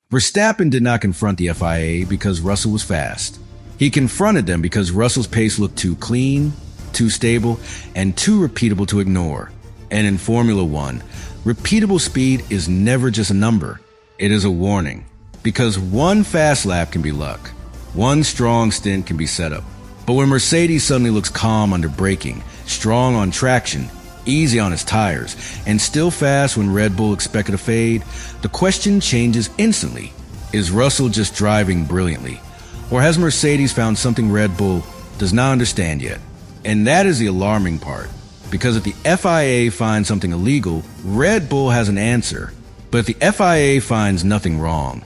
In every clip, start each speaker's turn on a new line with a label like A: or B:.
A: Verstappen did not confront the FIA because Russell was fast. He confronted them because Russell's pace looked too clean, too stable, and too repeatable to ignore. And in Formula One, repeatable speed is never just a number. It is a warning. Because one fast lap can be luck. One strong stint can be setup. But when Mercedes suddenly looks calm under braking, strong on traction, easy on its tires, and still fast when Red Bull expected a fade, the question changes instantly. Is Russell just driving brilliantly? Or has Mercedes found something Red Bull does not understand yet? And that is the alarming part. Because if the FIA finds something illegal, Red Bull has an answer. But if the FIA finds nothing wrong,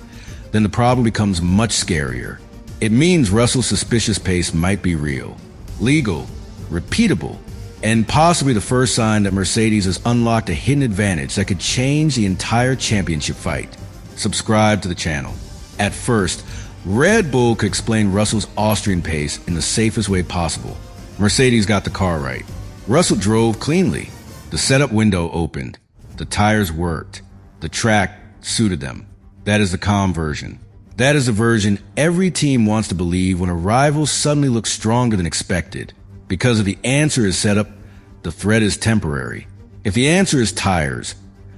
A: then the problem becomes much scarier. It means Russell's suspicious pace might be real, legal, repeatable, and possibly the first sign that Mercedes has unlocked a hidden advantage that could change the entire championship fight. Subscribe to the channel. At first, Red Bull could explain Russell's Austrian pace in the safest way possible. Mercedes got the car right. Russell drove cleanly. The setup window opened. The tires worked. The track suited them. That is the calm version. That is the version every team wants to believe when a rival suddenly looks stronger than expected. Because if the answer is setup, the threat is temporary. If the answer is tires,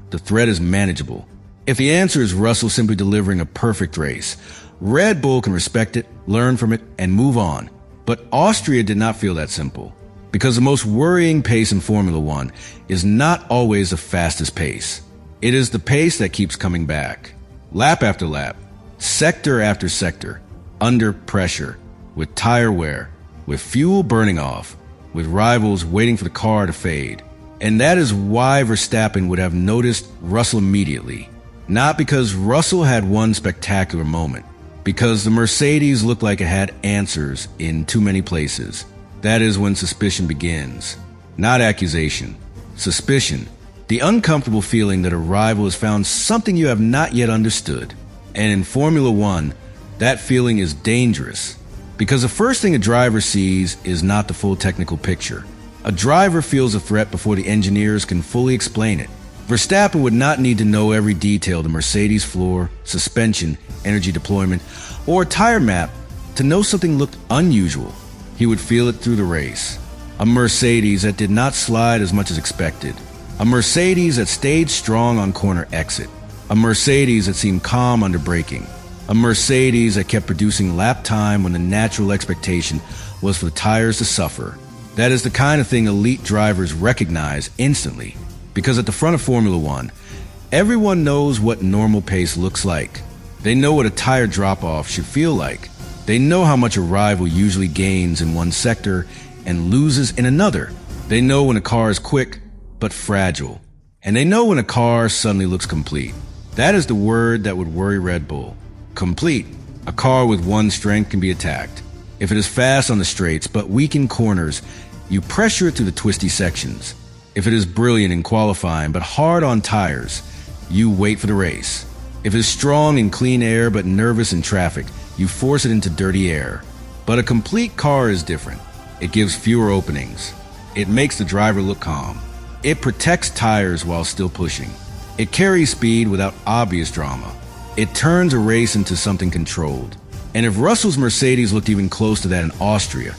A: the threat is manageable. If the answer is Russell simply delivering a perfect race, Red Bull can respect it, learn from it, and move on. But Austria did not feel that simple. Because the most worrying pace in Formula One is not always the fastest pace. It is the pace that keeps coming back. Lap after lap, sector after sector, under pressure, with tire wear, with fuel burning off, with rivals waiting for the car to fade. And that is why Verstappen would have noticed Russell immediately. Not because Russell had one spectacular moment, because the Mercedes looked like it had answers in too many places. That is when suspicion begins. Not accusation. Suspicion. The uncomfortable feeling that a rival has found something you have not yet understood. And in Formula One, that feeling is dangerous. Because the first thing a driver sees is not the full technical picture. A driver feels a threat before the engineers can fully explain it. Verstappen would not need to know every detail of the Mercedes floor, suspension, energy deployment, or tire map to know something looked unusual. He would feel it through the race. A Mercedes that did not slide as much as expected. A Mercedes that stayed strong on corner exit. A Mercedes that seemed calm under braking. A Mercedes that kept producing lap time when the natural expectation was for the tires to suffer. That is the kind of thing elite drivers recognize instantly. Because at the front of Formula One, everyone knows what normal pace looks like. They know what a tire drop-off should feel like. They know how much a rival usually gains in one sector and loses in another. They know when a car is quick, but fragile. And they know when a car suddenly looks complete. That is the word that would worry Red Bull. Complete. A car with one strength can be attacked. If it is fast on the straights but weak in corners, you pressure it through the twisty sections. If it is brilliant in qualifying but hard on tires, you wait for the race. If it is strong in clean air but nervous in traffic, you force it into dirty air. But a complete car is different. It gives fewer openings. It makes the driver look calm. It protects tires while still pushing. It carries speed without obvious drama. It turns a race into something controlled. And if Russell's Mercedes looked even close to that in Austria,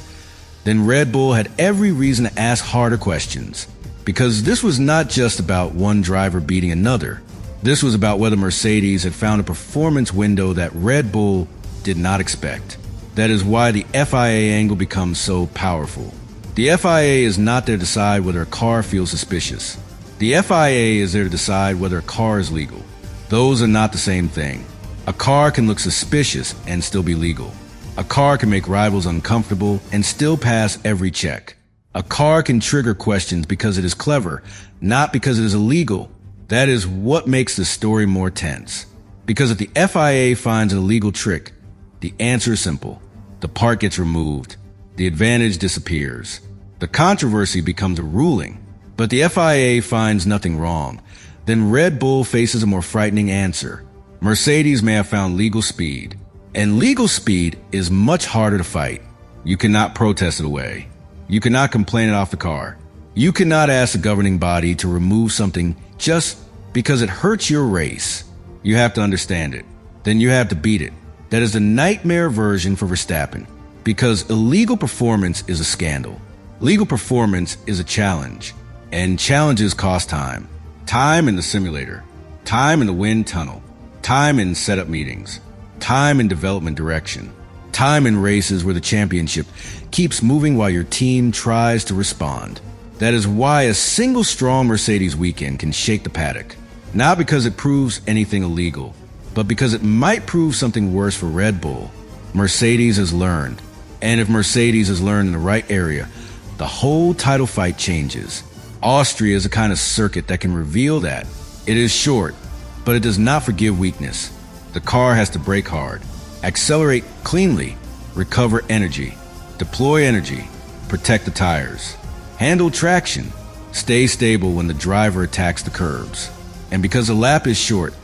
A: then Red Bull had every reason to ask harder questions. Because this was not just about one driver beating another. This was about whether Mercedes had found a performance window that Red Bull did not expect. That is why the FIA angle becomes so powerful. The FIA is not there to decide whether a car feels suspicious. The FIA is there to decide whether a car is legal. Those are not the same thing. A car can look suspicious and still be legal. A car can make rivals uncomfortable and still pass every check. A car can trigger questions because it is clever, not because it is illegal. That is what makes the story more tense. Because if the FIA finds an illegal trick, the answer is simple. The part gets removed. The advantage disappears. The controversy becomes a ruling. But the FIA finds nothing wrong. Then Red Bull faces a more frightening answer. Mercedes may have found legal speed. And legal speed is much harder to fight. You cannot protest it away. You cannot complain it off the car. You cannot ask the governing body to remove something just because it hurts your race. You have to understand it. then you have to beat it. That is the nightmare version for Verstappen, because illegal performance is a scandal. Legal performance is a challenge, and challenges cost time. Time in the simulator, time in the wind tunnel, time in setup meetings, time in development direction, time in races where the championship keeps moving while your team tries to respond. That is why a single strong Mercedes weekend can shake the paddock. Not because it proves anything illegal, but because it might prove something worse for Red Bull. Mercedes has learned. And if Mercedes has learned in the right area, the whole title fight changes. Austria is a kind of circuit that can reveal that. It is short, but it does not forgive weakness. The car has to brake hard, accelerate cleanly, recover energy, deploy energy, protect the tires, handle traction, stay stable when the driver attacks the curbs. And because the lap is short,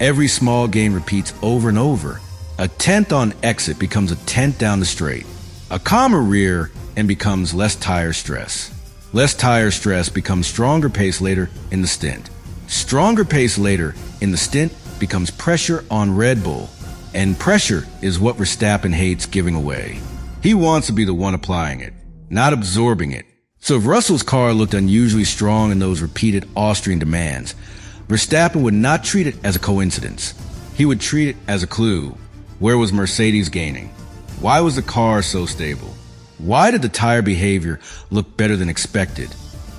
A: every small gain repeats over and over. A tenth on exit becomes a tenth down the straight. A calmer rear and becomes less tire stress. Less tire stress becomes stronger pace later in the stint. Stronger pace later in the stint becomes pressure on Red Bull. And pressure is what Verstappen hates giving away. He wants to be the one applying it, not absorbing it. So if Russell's car looked unusually strong in those repeated Austrian demands, Verstappen would not treat it as a coincidence. He would treat it as a clue. Where was Mercedes gaining? Why was the car so stable? Why did the tire behavior look better than expected?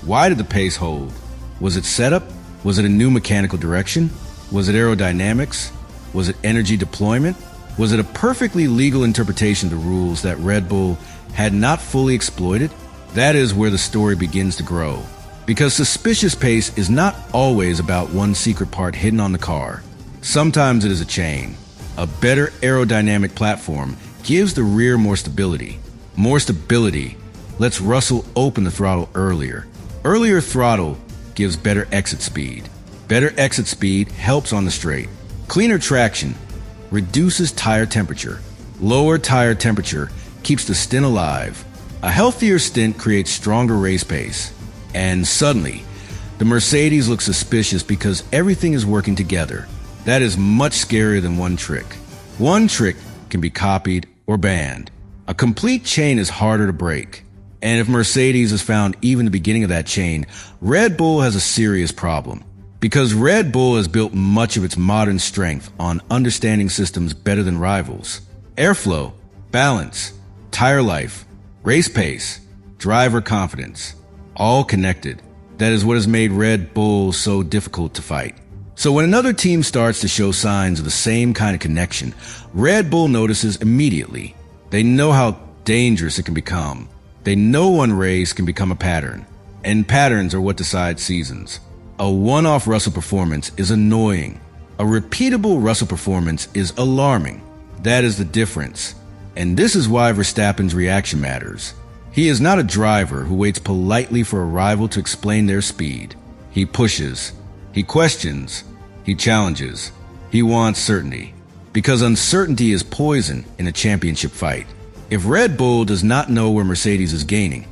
A: Why did the pace hold? Was it setup? Was it a new mechanical direction? Was it aerodynamics? Was it energy deployment? Was it a perfectly legal interpretation of the rules that Red Bull had not fully exploited? That is where the story begins to grow. Because suspicious pace is not always about one secret part hidden on the car. Sometimes it is a chain. A better aerodynamic platform gives the rear more stability. More stability lets Russell open the throttle earlier. Earlier throttle gives better exit speed. Better exit speed helps on the straight. Cleaner traction reduces tire temperature. Lower tire temperature keeps the stint alive. A healthier stint creates stronger race pace. And suddenly, the Mercedes looks suspicious because everything is working together. That is much scarier than one trick. One trick can be copied or banned. A complete chain is harder to break. And if Mercedes has found even the beginning of that chain, Red Bull has a serious problem. Because Red Bull has built much of its modern strength on understanding systems better than rivals. Airflow, balance, tire life, race pace, driver confidence. All connected. That is what has made Red Bull so difficult to fight. So when another team starts to show signs of the same kind of connection, Red Bull notices immediately. They know how dangerous it can become. They know one race can become a pattern. And patterns are what decide seasons. A one-off Russell performance is annoying. A repeatable Russell performance is alarming. That is the difference. And this is why Verstappen's reaction matters. He is not a driver who waits politely for a rival to explain their speed. He pushes. He questions. He challenges. He wants certainty. Because uncertainty is poison in a championship fight. If Red Bull does not know where Mercedes is gaining,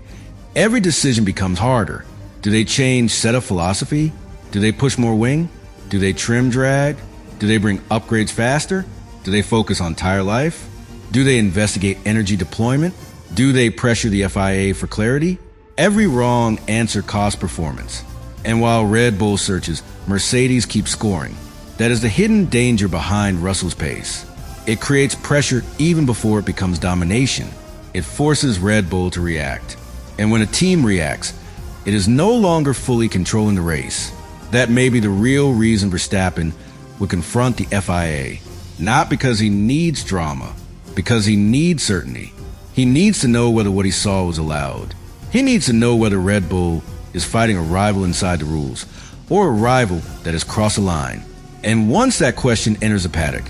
A: every decision becomes harder. Do they change setup philosophy? Do they push more wing? Do they trim drag? Do they bring upgrades faster? Do they focus on tire life? Do they investigate energy deployment? Do they pressure the FIA for clarity? Every wrong answer costs performance. And while Red Bull searches, Mercedes keeps scoring. That is the hidden danger behind Russell's pace. It creates pressure even before it becomes domination. It forces Red Bull to react. And when a team reacts, it is no longer fully controlling the race. That may be the real reason Verstappen would confront the FIA. Not because he needs drama, because he needs certainty. He needs to know whether what he saw was allowed. He needs to know whether Red Bull is fighting a rival inside the rules, or a rival that has crossed a line. And once that question enters the paddock,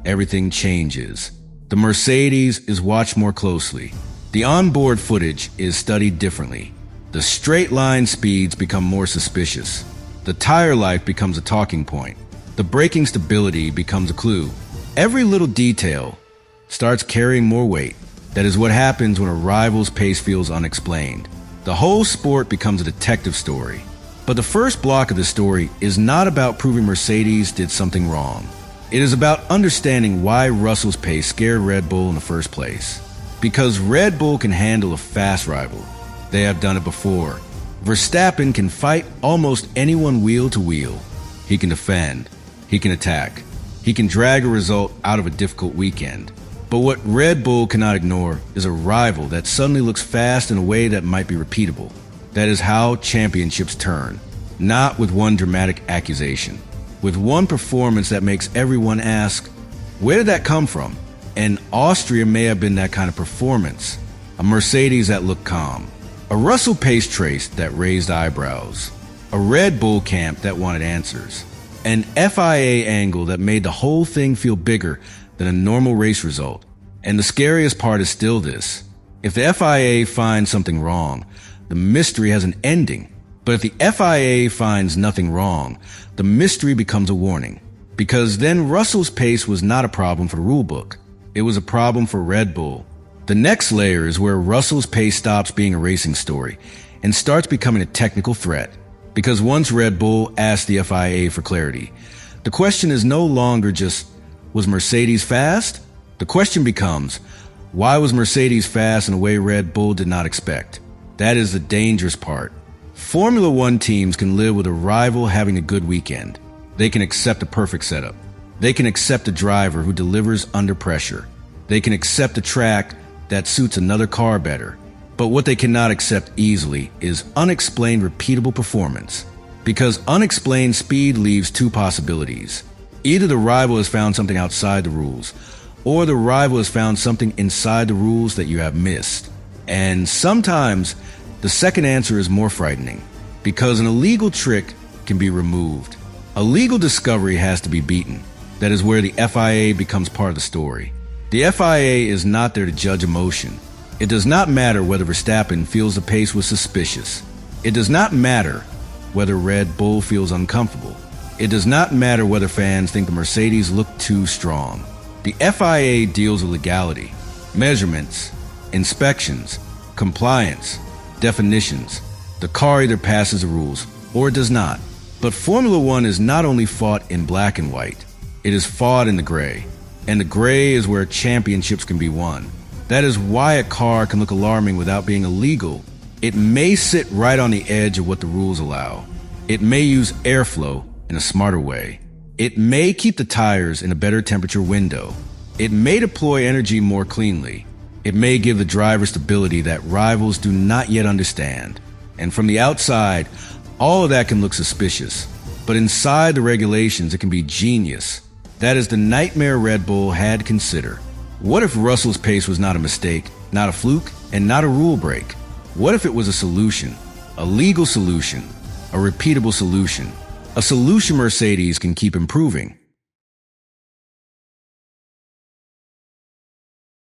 A: everything changes. The Mercedes is watched more closely. The onboard footage is studied differently. The straight line speeds become more suspicious. The tire life becomes a talking point. The braking stability becomes a clue. Every little detail starts carrying more weight. That is what happens when a rival's pace feels unexplained. The whole sport becomes a detective story. But the first block of the story is not about proving Mercedes did something wrong. It is about understanding why Russell's pace scared Red Bull in the first place. Because Red Bull can handle a fast rival. They have done it before. Verstappen can fight almost anyone wheel to wheel. He can defend. He can attack. He can drag a result out of a difficult weekend. But what Red Bull cannot ignore is a rival that suddenly looks fast in a way that might be repeatable. That is how championships turn. Not with one dramatic accusation. With one performance that makes everyone ask, where did that come from? And Austria may have been that kind of performance. A Mercedes that looked calm. A Russell pace trace that raised eyebrows. A Red Bull camp that wanted answers. An FIA angle that made the whole thing feel bigger than a normal race result. And the scariest part is still this. If the FIA finds something wrong, the mystery has an ending. But if the FIA finds nothing wrong, the mystery becomes a warning. Because then Russell's pace was not a problem for the rulebook. It was a problem for Red Bull. The next layer is where Russell's pace stops being a racing story and starts becoming a technical threat. Because once Red Bull asked the FIA for clarity, the question is no longer just, was Mercedes fast? The question becomes, why was Mercedes fast in a way Red Bull did not expect? That is the dangerous part. Formula One teams can live with a rival having a good weekend. They can accept a perfect setup. They can accept a driver who delivers under pressure. They can accept a track that suits another car better. But what they cannot accept easily is unexplained repeatable performance. Because unexplained speed leaves two possibilities. Either the rival has found something outside the rules, or the rival has found something inside the rules that you have missed. And sometimes, the second answer is more frightening, because an illegal trick can be removed. A legal discovery has to be beaten. That is where the FIA becomes part of the story. The FIA is not there to judge emotion. It does not matter whether Verstappen feels the pace was suspicious. It does not matter whether Red Bull feels uncomfortable. It does not matter whether fans think the Mercedes looked too strong. The FIA deals with legality, measurements, inspections, compliance, definitions. The car either passes the rules or it does not. But Formula One is not only fought in black and white, it is fought in the gray. And the gray is where championships can be won. That is why a car can look alarming without being illegal. It may sit right on the edge of what the rules allow. It may use airflow in a smarter way. It may keep the tires in a better temperature window. It may deploy energy more cleanly. It may give the driver stability that rivals do not yet understand. And from the outside, all of that can look suspicious. But inside the regulations, it can be genius. That is the nightmare Red Bull had to consider. What if Russell's pace was not a mistake, not a fluke, and not a rule break? What if it was a solution? A legal solution? A repeatable solution? A solution Mercedes can keep improving?